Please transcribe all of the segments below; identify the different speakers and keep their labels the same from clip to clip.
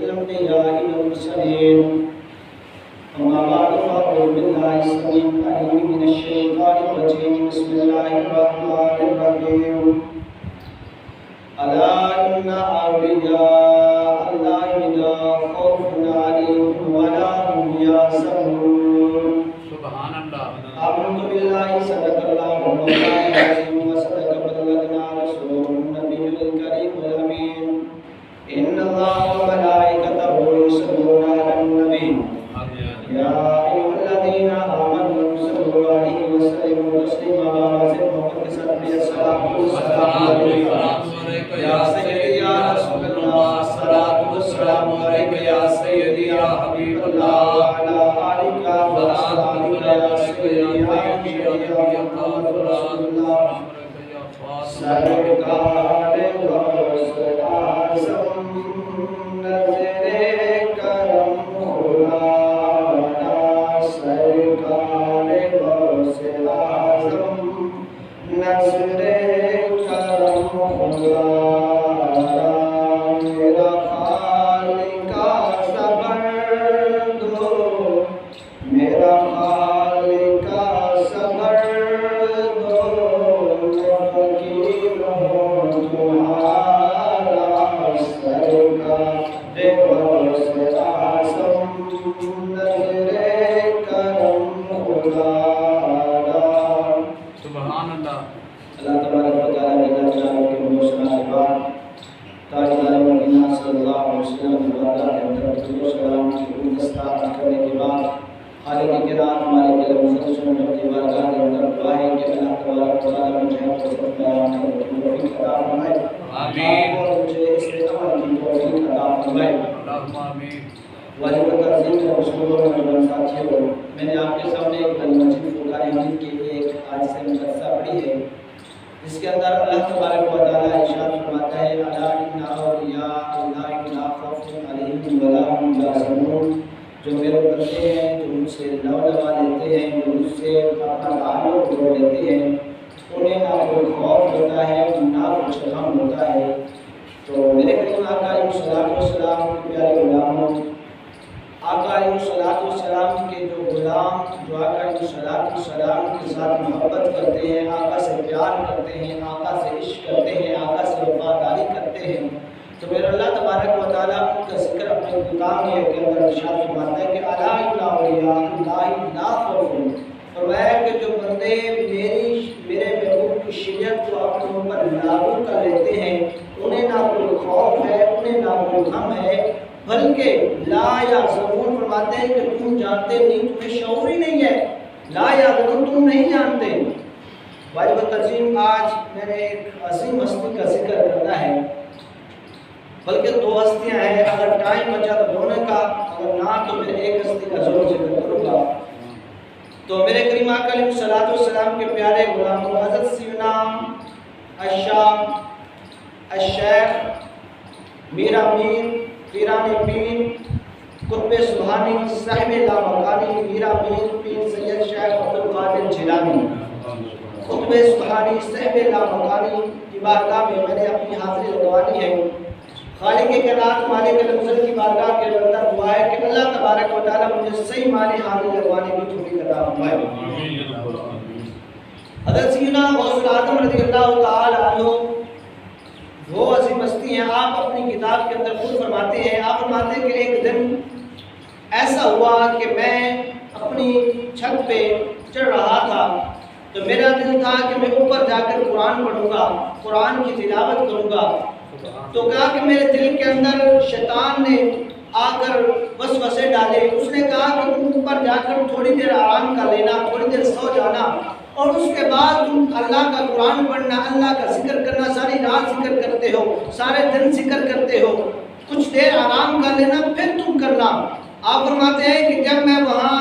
Speaker 1: الأنبياء والمرسلين أما بعد فأعوذ بالله السميع العليم من الشيطان الرجيم بسم الله الرحمن الرحيم ألا إن أولياء الله لا خوف عليهم ولا هم يحزنون
Speaker 2: سبحان اللہ
Speaker 1: أعوذ بالله صدق الله مولانا العظيم وصدق بلغنا رسوله النبي الكريم الأمين إن الله وملائكته يصلون على النبي يا أيها الذين آمنوا صلوا عليه وسلموا تسليما وعزم وقدسا بالصلاة والسلام عليك يا سيدي يا رسول الله الصلاة والسلام عليك يا سيدي يا حبيب الله وعلى آلك وأصحابك يا سيدي يا حبيبي يا محمد رسول الله سرکار غوث اعظم نظر کرم خداوندہ سرکار غوث اعظم نظر کرم خداوندہ میرا خالق صبر دو میرا خالق صبر دو میں فقیر ہوں تمہارا سرکار غوث اعظم نظر کرم خداوندہ
Speaker 2: سبحان اللہ
Speaker 1: اللہ تبارک و تعالی نے جانو کہ موسیٰ بعد تاجدار مدینہ صلی اللہ علیہ وسلم کی بارگاہ کے اندر درود و سلام کی دستار کرنے کے بعد خالق کرام ہمارے دل مسلسل کی بارگاہ کے اندر دعائیں کہ اللہ تبارک و تعالی مجھے کو سب بیان کرنے کی توفیق عطا فرمائے
Speaker 2: آمین
Speaker 1: اور مجھے اس عمل کی توفیق عطا فرمائے
Speaker 2: اللہم آمین
Speaker 1: واجب تنظیم کے رسولوں میں ساتھیوں میں نے آپ کے سامنے ایک مسجد فرقان حمید کی ایک آج سے مدرسہ پڑھی ہے جس کے اندر اللہ تبارک و تعالی ارشاد فرماتا ہے الا ان اولیاء اللہ لا خوف علیہم ولا هم یحزنون جو میرے بندے ہیں جو مجھ سے لو لگا لیتے ہیں جو مجھ سے اپنا تعلق جوڑ لیتے ہیں انہیں نہ کوئی خوف ہوتا ہے نہ کچھ غم ہوتا ہے تو میرے کریم آقا علیہ السلام کے پیارے غلاموں آقا علیہ السلام کے جو غلام جو آقا علیہ السلام کے ساتھ محبت کرتے ہیں آقا سے پیار کرتے ہیں آقا سے عشق کرتے ہیں آقا سے وفاداری کرتے ہیں تو میرا اللہ تبارک و تعالیٰ ان کا ذکر اپنے کتاب کے اندر ارشاد فرماتا ہے کہ الا ان اولیاء اللہ لا خوف فرمایا کہ جو بندے میرے محبوب کی شریعت کو اپنے اوپر لاگو کر لیتے ہیں انہیں نہ کوئی خوف ہے انہیں نہ کوئی غم ہے بلکہ لا یحزنون فرماتے ہیں کہ تم جانتے نہیں تمہیں شعور ہی نہیں ہے لا یحزنون تم نہیں جانتے واجب تنظیم آج میں نے ایک عظیم ہستی کا ذکر کرنا ہے بلکہ دو ہستیاں ہیں اگر ٹائم بچا تو دونوں کا اگر نہ تو میں ایک ہستی کا ضرور ذکر کروں گا تو میرے کریم آقا علیہ السلام کے پیارے غلام حضرت سیدنا الشام الشیخ میرا میر پیران پیر قطب سبحانی صاحب لامکانی میرا میر پیر سید شیخ عبدالقادر جیلانی قطب سبحانی صاحب لامکانی کی بارگاہ میں نے اپنی حاضری لگوانی ہے خالق کائنات مالک الملک کی بارگاہ کے اندر دعا ہے کہ اللہ تبارک و تعالی مجھے صحیح معنی حاضری لگوانے کی توفیق عطا فرمائے حضرت سیدنا غوث اعظم رضی اللہ تعالی عنہ وہ عظیم ہستی ہیں آپ اپنی کتاب کے اندر خود فرماتے ہیں آپ فرماتے ہیں کہ ایک دن ایسا ہوا کہ میں اپنی چھت پہ چڑھ رہا تھا تو میرا دل تھا کہ میں اوپر جا کر قرآن پڑھوں گا قرآن کی تلاوت کروں گا تو کہا کہ میرے دل کے اندر شیطان نے آ کر وسوسے ڈالے اس نے کہا کہ تم اوپر جا کر تھوڑی دیر آرام کا لینا تھوڑی دیر سو جانا اور اس کے بعد تم اللہ کا قرآن پڑھنا اللہ کا ذکر کرنا ساری رات ذکر کرتے ہو سارے دن ذکر کرتے ہو کچھ دیر آرام کر لینا پھر تم کرنا آپ فرماتے ہیں کہ جب میں وہاں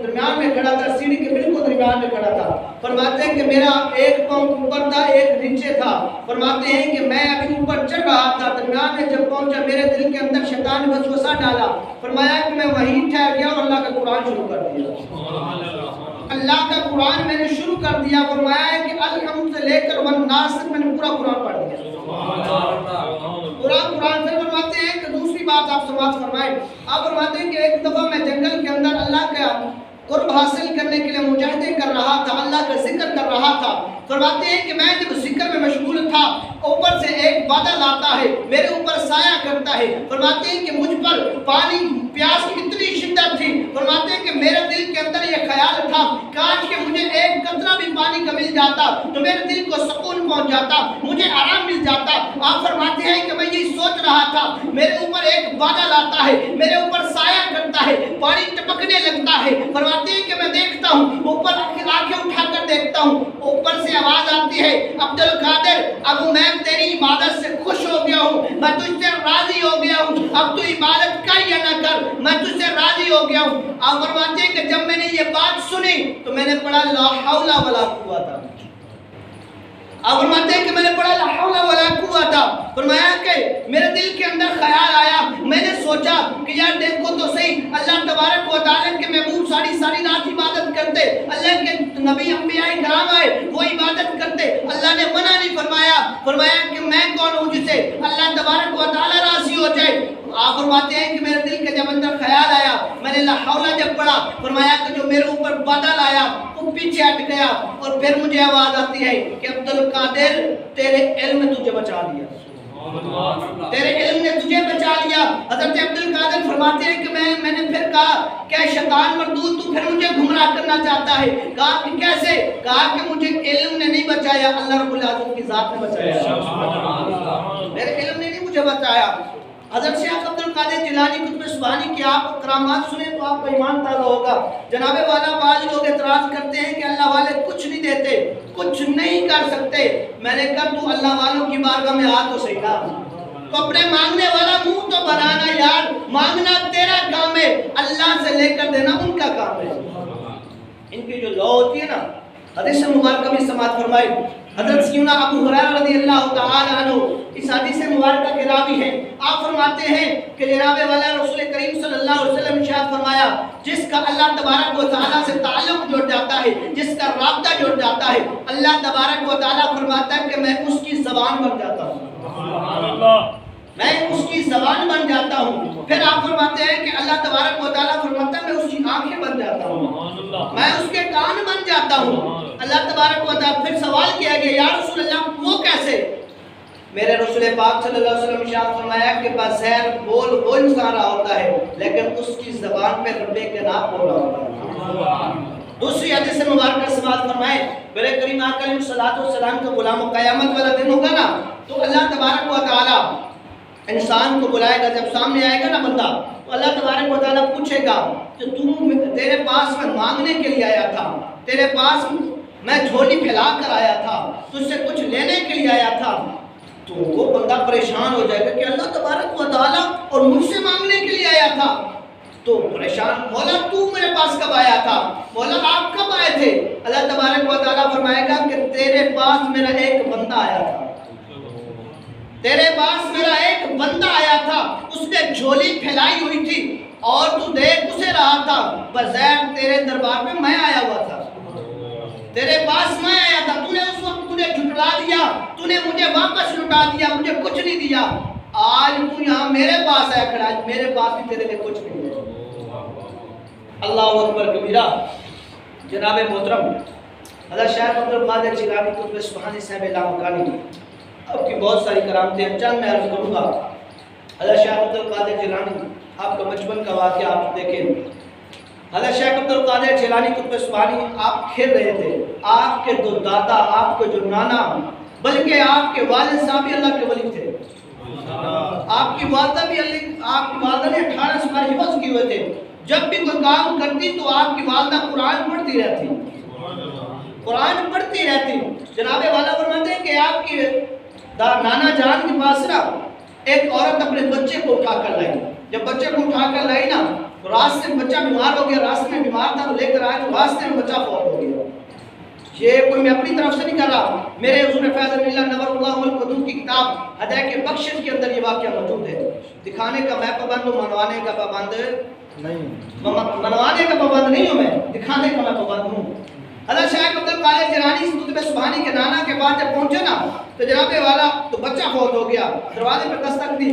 Speaker 1: درمیان میں کھڑا تھا سیڑھی کے بالکل درمیان میں کھڑا تھا فرماتے ہیں کہ میرا ایک پاؤں اوپر تھا ایک نیچے تھا فرماتے ہیں کہ میں ابھی اوپر چڑھ رہا تھا درمیان میں جب پہنچا میرے دل کے اندر شیطان نے وسوسہ ڈالا فرمایا کہ میں وہیں ٹھہر گیا اور اللہ کا قرآن شروع کر دیا اللہ کا قرآن میں نے شروع کر دیا فرمایا ہے کہ الحمد سے لے کر والناس تک میں نے پورا قرآن پڑھ دیا قرآن سے فرماتے ہیں کہ دوسری بات بات آپ سماعت فرمائیں. آپ فرماتے ہیں کہ ایک دفعہ میں جنگل کے اندر اللہ کا قرب حاصل کرنے کے لیے مجاہدے کر رہا تھا، اللہ کا ذکر کر رہا تھا. فرماتے ہیں کہ میں جب ذکر میں مشغول تھا، اوپر سے ایک بادل آتا ہے، میرے اوپر سایہ کرتا ہے. فرماتے ہیں کہ مجھ پر پانی پیاس کی اتنی شدت تھی. فرماتے ہیں کہ میرے دل کے اندر یہ خیال تھا کاش کہ مجھے ایک قطرہ بھی پانی کا مل جاتا تو میرے دل کو سکون پہنچ جاتا، مجھے آرام مل جاتا. آپ فرماتے ہیں کہ میں یہ سوچ رہا تھا، میرے اوپر ایک بادل آتا ہے، میرے اوپر سایہ کرتا ہے، پانی ٹپکنے لگتا ہے. فرماتے ہیں کہ میں دیکھتا ہوں، اوپر آنکھیں اٹھا کر دیکھتا ہوں، اوپر سے آواز آتی ہے، عبد القادر ابو میں تیری عبادت سے خوش ہو گیا ہوں، میں تجھ سے راضی ہو گیا ہوں، اب تو عبادت کر یا نہ کر، میں تجھ سے راضی ہو گیا ہوں. آپ فرماتے ہیں کہ جب میں نے یہ بات سنی تو میں نے پڑھا لا حول ولا قوت. آپ فرماتے ہیں کہ میں نے پڑھا لا حول ولا قوت. فرمایا کہ میرے دل کے اندر خیال آیا، میں نے سوچا کہ یار دیکھو تو صحیح، اللہ تبارک و تعالیٰ کے محبوب ساری رات عبادت کرتے، اللہ کے نبی انبیاء کرام آئے وہ عبادت کرتے، اللہ نے منع نہیں فرمایا. فرمایا کہ میں کون ہوں جسے اللہ تبارک و تعالیٰ راضی ہو جائے. آپ فرماتے ہیں کہ میرے دل کے جب اندر خیال آیا، میں نے لا حول جب پڑھا، فرمایا کہ جو میرے اوپر بادل آیا وہ پیچھے ہٹ گیا اور پھر مجھے آواز آتی ہے کہ عبد القادر تیرے علم نے تجھے بچا لیا، تیرے علم نے تجھے بچا لیا. حضرت عبد القادر فرماتے ہیں کہ میں نے پھر کہا کہ شیطان مردود تو پھر مجھے گمراہ کرنا چاہتا ہے. کہا کہ کیسے؟ کہا کہ مجھے علم نے نہیں بچایا، اللہ رب العزت کی ذات نے بچایا، میرے علم نے نہیں مجھے بچایا. حضرت شیخ عبد القادر جیلانی قطب سبحانی کی آپ کرامات سنیں تو آپ کو ایمان تازہ ہوگا. جناب والا بعض لوگ اعتراض کرتے ہیں کہ اللہ والے کچھ نہیں دیتے، کچھ نہیں کر سکتے. میں نے کہا تو اللہ والوں کی بارگاہ میں آ تو صحیح نا، تو اپنے مانگنے والا منہ تو بنانا یار. مانگنا تیرا کام ہے، اللہ سے لے کر دینا ان کا کام ہے. ان کی جو لا ہوتی ہے نا، حدیث مبارکہ بھی سماعت فرمائی. حضرت سیدنا ابو ہریرہ رضی اللہ تعالی عنہ اس حدیث مبارکہ کے راوی ہیں. آپ فرماتے ہیں کہ جناب والا رسول کریم صلی اللہ علیہ وسلم ارشاد فرمایا جس کا اللہ تبارک و تعالیٰ سے تعلق جڑ جاتا ہے، جس کا رابطہ جڑ جاتا ہے، اللہ تبارک و تعالیٰ فرماتا ہے کہ میں اس کی زبان بن جاتا ہوں، میں اس کی زبان بن جاتا ہوں. پھر آپ فرماتے ہیں کہ اللہ تبارک و تعالیٰ فرماتا ہے میں اس کی آنکھیں بن جاتا ہوں، میں اس کے کان بن جاتا ہوں. اللہ تبارک و تعالیٰ پھر سوال کیا گیا یا رسول اللہ وہ کیسے؟ میرے رسول پاک صلی اللہ علیہ وسلم ارشاد فرمایا کہ بظاہر بول وہ انسان رہا ہوتا ہے لیکن اس کی زبان پہ رب کے نام بول رہا ہوتا ہے. دوسری حدیث مبارکہ سماعت فرمائیں، میرے کریم آقا علیہ الصلوۃ والسلام کا غلام قیامت والا دن ہوگا نا تو اللہ تبارک و تعالیٰ انسان کو بلائے گا. جب سامنے آئے گا نا بندہ تو اللہ تبارک و تعالیٰ پوچھے گا کہ تیرے پاس میں مانگنے کے لیے آیا تھا، تیرے پاس میں جھولی پھیلا کر آیا تھا، تجھ سے کچھ لینے کے لیے آیا تھا. تو وہ بندہ پریشان ہو جائے گا کہ اللہ تبارک و تعالیٰ اور مجھ سے مانگنے کے لیے آیا تھا. تو پریشان، مولا تو میرے پاس کب آیا تھا؟ مولا آپ کب آئے تھے؟ اللہ تبارک و تعالیٰ فرمائے گا کہ تیرے پاس میرا ایک بندہ آیا تھا، تیرے پاس میرا ایک بندہ آیا تھا، اس نے جھولی پھیلائی ہوئی تھی اور تو دیکھ اسے رہا تھا، بظاہر تیرے دربار میں میں آیا ہوا تھا، تیرے پاس میں آیا تھا، تو نے اس وقت تجھے جھٹلا دیا، تو نے مجھے واپس لٹا دیا، مجھے کچھ نہیں دیا. آج تو یہاں میرے پاس آیا کھڑا ہے، میرے پاس بھی تیرے لیے کچھ نہیں ہے. اللہ اکبر کبیرہ. جناب محترم حضرت شیخ عبد القادر جیلانی قطب سبحانی صاحب لامکانی آپ کی بہت ساری کرامتیں چند میں عرض کروں گا. حضرت شیخ عبد القادر جیلانی آپ کا بچپن کا واقعہ آپ دیکھیں. حضرت شیخ عبد القادر جیلانی قطب سبحانی آپ کھیل رہے تھے، آپ کے دو دادا، آپ کے جو نانا، بلکہ آپ کے والد صاحب بھی اللہ کے ولی تھے. آپ کی والدہ بھی آپ کی والدہ نے 18 سپارے حفظ کیے ہوئے تھے. جب بھی کوئی کام کرتی تو آپ کی والدہ قرآن پڑھتی رہتی، قرآن پڑھتی رہتی. جناب والا فرماتے ہیں کہ آپ کی نانا جان کے پاس نا ایک عورت اپنے بچے کو اٹھا کر لائی. جب بچے کو اٹھا کر لائی نا تو راستے میں بچہ بیمار ہو گیا، راستے میں بیمار تھا تو لے کر آئے تو راستے میں بچہ فوت ہو گیا. یہ کوئی میں اپنی طرف سے نہیں کر رہا، میرے حضور فیض اللہ نور اللہ القدوم کی کتاب ہدایت کے بخشش کے اندر یہ واقعہ موجود ہے. دکھانے کا میں پابند ہوں، منوانے کا پابند نہیں، منوانے کا پابند نہیں ہوں، میں دکھانے کا میں پابند ہوں. حضرت شیخ عبد القادر جیلانی قطب سبحانی کے نانا کے بعد جب پہنچے نا تو جناب والا تو بچہ فوت ہو گیا. دروازے پر دستک دی